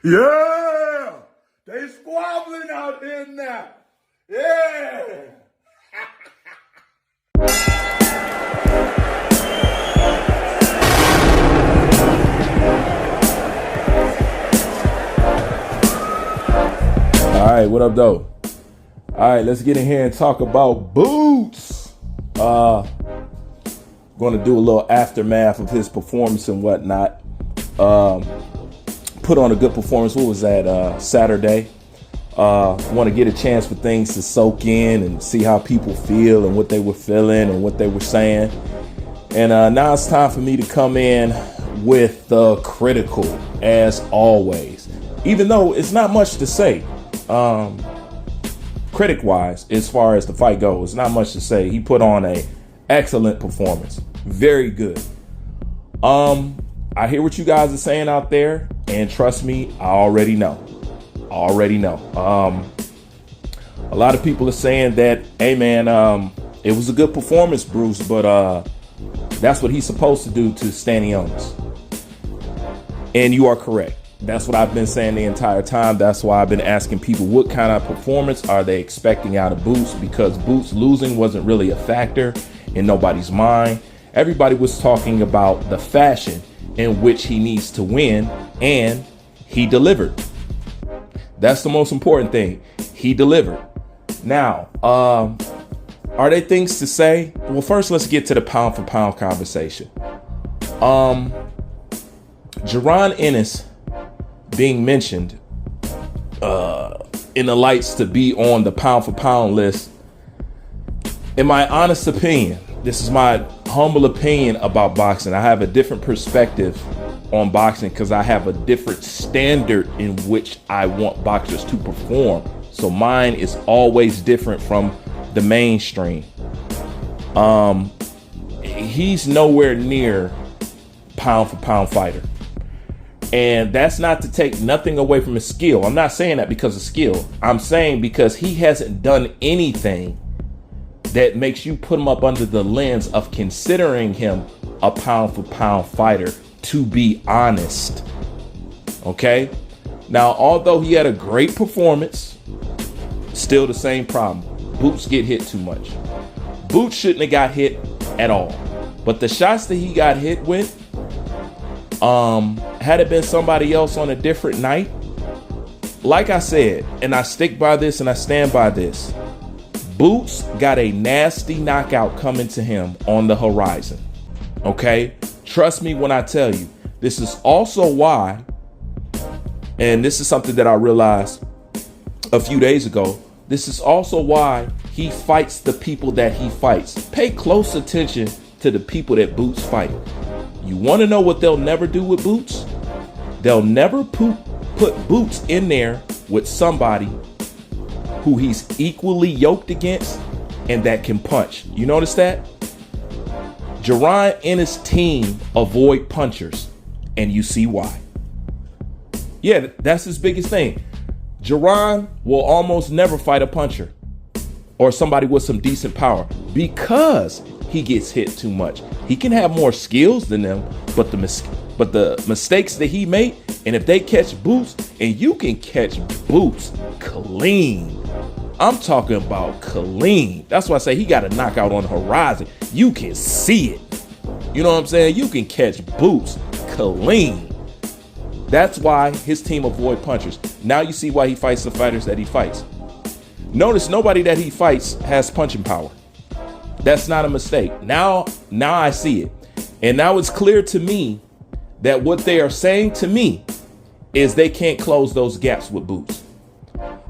Yeah, they squabbling out here now. Yeah. All right, what up, though? All right, let's get in here and talk about Boots. Going to do a little aftermath of his performance and whatnot. Put on a good performance. What was that? Saturday. Want to get a chance for things to soak in and see how people feel and what they were feeling and what they were saying. And now it's time for me to come in with the critical, as always. Even though it's not much to say, critic-wise, as far as the fight goes, not much to say. He put on a excellent performance. Very good. I hear what you guys are saying out there, and trust me, I already know. A lot of people are saying that, hey man, it was a good performance, Bruce, but that's what he's supposed to do to Stanionis. And you are correct. That's what I've been saying the entire time. That's why I've been asking people what kind of performance are they expecting out of Boots, because Boots losing wasn't really a factor in nobody's mind. Everybody was talking about the fashion in which he needs to win, and he delivered. That's the most important thing. He delivered. Now, are there things to say? Well, first, let's get to the pound for pound conversation. Jaron Ennis being mentioned in the lights to be on the pound for pound list. In my honest opinion, this is my humble opinion about boxing. I have a different perspective on boxing because I have a different standard in which I want boxers to perform. So mine is always different from the mainstream. He's nowhere near pound for pound fighter. And that's not to take nothing away from his skill. I'm not saying that because of skill. I'm saying because he hasn't done anything that makes you put him up under the lens of considering him a pound for pound fighter, to be honest. Okay? Now, although he had a great performance, still the same problem. Boots get hit too much. Boots shouldn't have got hit at all. But the shots that he got hit with, had it been somebody else on a different night, like I said, and I stick by this and I stand by this, Boots got a nasty knockout coming to him on the horizon. Okay? Trust me when I tell you. This is also why, and this is something that I realized a few days ago, this is also why he fights the people that he fights. Pay close attention to the people that Boots fight. You want to know what they'll never do with Boots? They'll never put Boots in there with somebody who he's equally yoked against and that can punch. You notice that? Jaron and his team avoid punchers, and you see why. Yeah, that's his biggest thing. Jaron will almost never fight a puncher or somebody with some decent power because he gets hit too much. He can have more skills than them, but the mistakes that he made, and if they catch Boots, and you can catch Boots clean. I'm talking about clean. That's why I say he got a knockout on the horizon. You can see it. You know what I'm saying? You can catch Boots clean. That's why his team avoid punchers. Now you see why he fights the fighters that he fights. Notice nobody that he fights has punching power. That's not a mistake. Now I see it. And now it's clear to me that what they are saying to me is they can't close those gaps with Boots.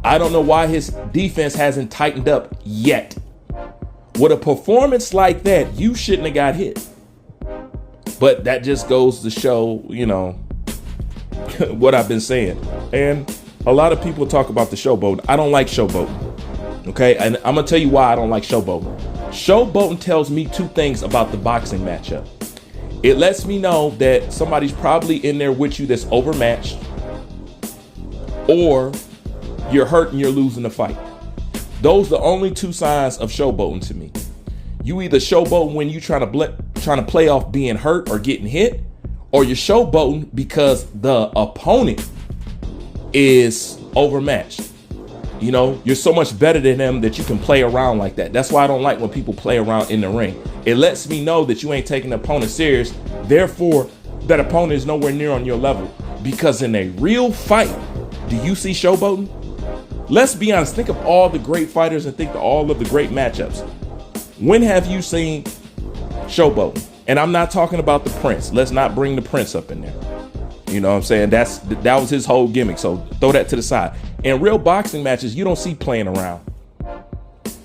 I don't know why his defense hasn't tightened up yet. With a performance like that, you shouldn't have got hit. But that just goes to show, you know, what I've been saying. And a lot of people talk about the showboating. I don't like showboating. Okay? And I'm going to tell you why I don't like showboating. Showboating tells me two things about the boxing matchup. It lets me know that somebody's probably in there with you that's overmatched, or you're hurt and you're losing the fight. Those are the only two signs of showboating to me. You either showboating when you trying to play off being hurt or getting hit, or you're showboating because the opponent is overmatched. You know, you're so much better than them that you can play around like that. That's why I don't like when people play around in the ring. It lets me know that you ain't taking the opponent serious. Therefore, that opponent is nowhere near on your level. Because in a real fight, do you see showboating? Let's be honest. Think of all the great fighters and think of all of the great matchups. When have you seen showboating? And I'm not talking about the Prince. Let's not bring the Prince up in there. You know what I'm saying? That was his whole gimmick. So throw that to the side. In real boxing matches, you don't see playing around.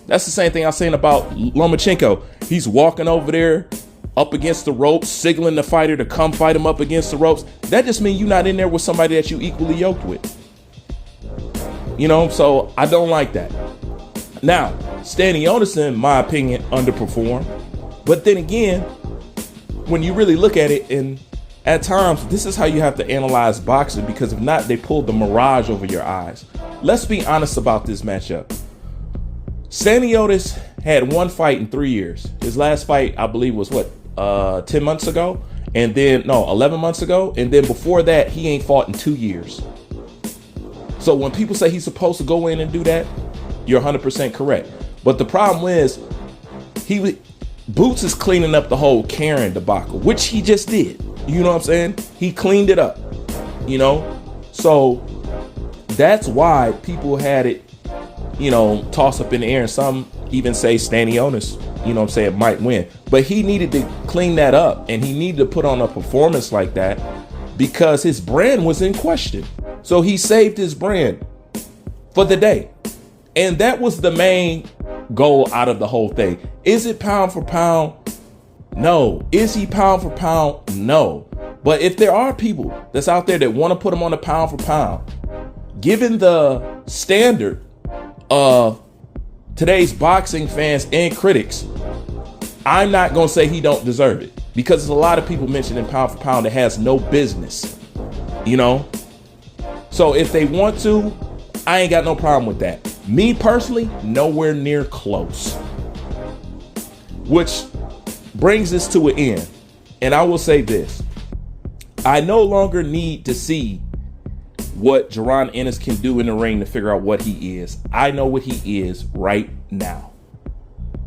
That's the same thing I was saying about Lomachenko. He's walking over there up against the ropes, signaling the fighter to come fight him up against the ropes. That just means you're not in there with somebody that you equally yoked with. You know, so I don't like that. Now, Stanionis, in my opinion, underperformed. But then again, when you really look at it, and at times, this is how you have to analyze boxing, because if not, they pull the mirage over your eyes. Let's be honest about this matchup. Stanionis had one fight in 3 years. His last fight, I believe, was 10 months ago? 11 months ago. And then before that, he ain't fought in 2 years. So when people say he's supposed to go in and do that, you're 100% correct. But the problem is, Boots is cleaning up the whole Karen debacle, which he just did. You know what I'm saying? He cleaned it up, you know? So that's why people had it, you know, toss up in the air, and some even say Stanionis, you know what I'm saying, might win. But he needed to clean that up, and he needed to put on a performance like that because his brand was in question. So he saved his brand for the day. And that was the main goal out of the whole thing. Is it pound for pound? No. Is he pound for pound? No. But if there are people that's out there that want to put him on a pound for pound, given the standard of today's boxing fans and critics, I'm not going to say he don't deserve it, because there's a lot of people mentioning pound for pound that has no business, you know? So if they want to, I ain't got no problem with that. Me personally, nowhere near close. Which brings us to an end. And I will say this. I no longer need to see what Jaron Ennis can do in the ring to figure out what he is. I know what he is right now.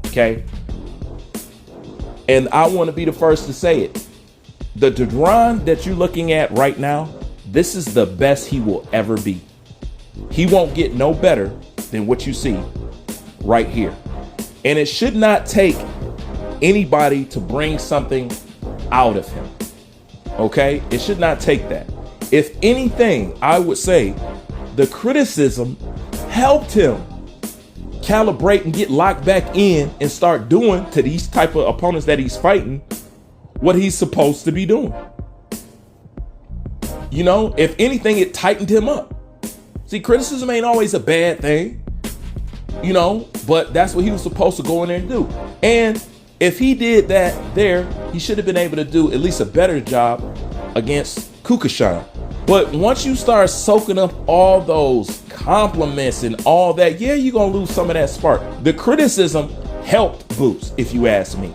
Okay? And I want to be the first to say it. The Jaron that you're looking at right now, this is the best he will ever be. He won't get no better than what you see right here. And it should not take anybody to bring something out of him. Okay? It should not take that. If anything, I would say the criticism helped him calibrate and get locked back in and start doing to these type of opponents that he's fighting what he's supposed to be doing. You know, if anything, it tightened him up. See, criticism ain't always a bad thing, you know, but that's what he was supposed to go in there and do. And if he did that there, he should have been able to do at least a better job against Kukashan. But once you start soaking up all those compliments and all that, yeah, you're going to lose some of that spark. The criticism helped Boots, if you ask me.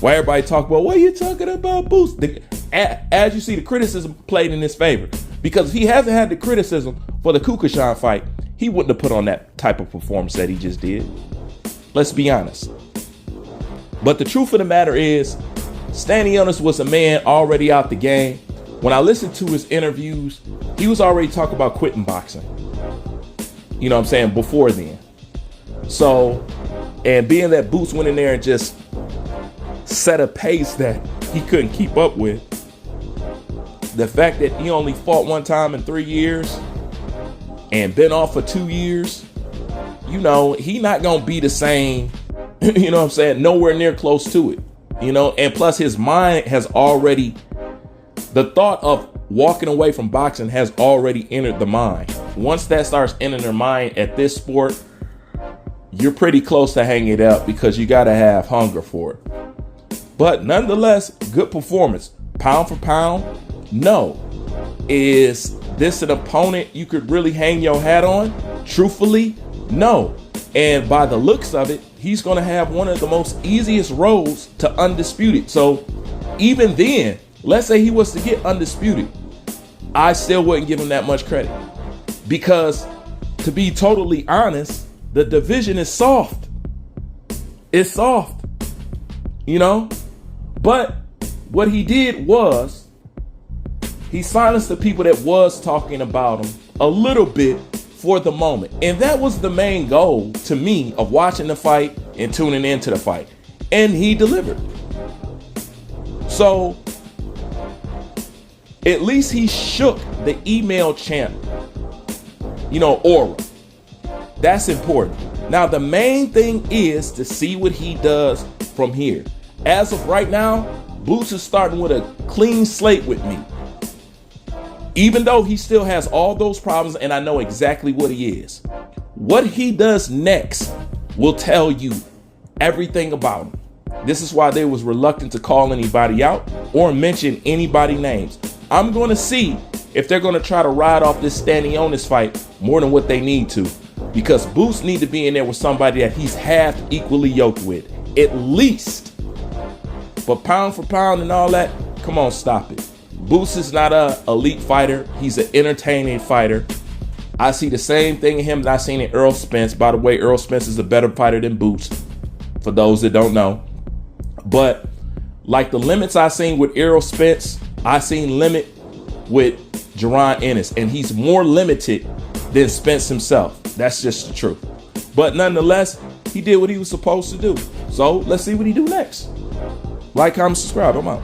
Why everybody talk about, what are you talking about, Boots? As you see, the criticism played in his favor. Because if he hasn't had the criticism for the Kukashan fight, he wouldn't have put on that type of performance that he just did. Let's be honest. But the truth of the matter is, Stanionis was a man already out the game. When I listened to his interviews, he was already talking about quitting boxing. You know what I'm saying? Before then. So, and being that Boots went in there and just set a pace that he couldn't keep up with. The fact that he only fought one time in 3 years and been off for 2 years, you know, he not going to be the same, you know what I'm saying? Nowhere near close to it, you know? And plus his mind has already, the thought of walking away from boxing has already entered the mind. Once that starts entering their mind at this sport, you're pretty close to hanging it up because you got to have hunger for it. But nonetheless, good performance. Pound for pound, no. Is this an opponent you could really hang your hat on? Truthfully, no. And by the looks of it, he's going to have one of the most easiest roads to undisputed. So even then, let's say he was to get undisputed. I still wouldn't give him that much credit. Because to be totally honest, the division is soft. It's soft. You know? But what he did was he silenced the people that was talking about him a little bit for the moment. And that was the main goal to me of watching the fight and tuning into the fight. And he delivered. So at least he shook the email champ, aura. That's important. Now, the main thing is to see what he does from here. As of right now, Boots is starting with a clean slate with me. Even though he still has all those problems, and I know exactly what he is. What he does next will tell you everything about him. This is why they was reluctant to call anybody out or mention anybody names. I'm going to see if they're going to try to ride off this Stanionis fight more than what they need to. Because Boots need to be in there with somebody that he's half equally yoked with. At least. But pound for pound and all that, come on, stop it. Boots is not an elite fighter. He's an entertaining fighter. I see the same thing in him that I seen in Errol Spence. By the way, Errol Spence is a better fighter than Boots, for those that don't know. But like the limits I seen with Errol Spence, I seen limit with Jaron Ennis. And he's more limited than Spence himself. That's just the truth. But nonetheless, he did what he was supposed to do. So let's see what he do next. Like, comment, subscribe. I'm out.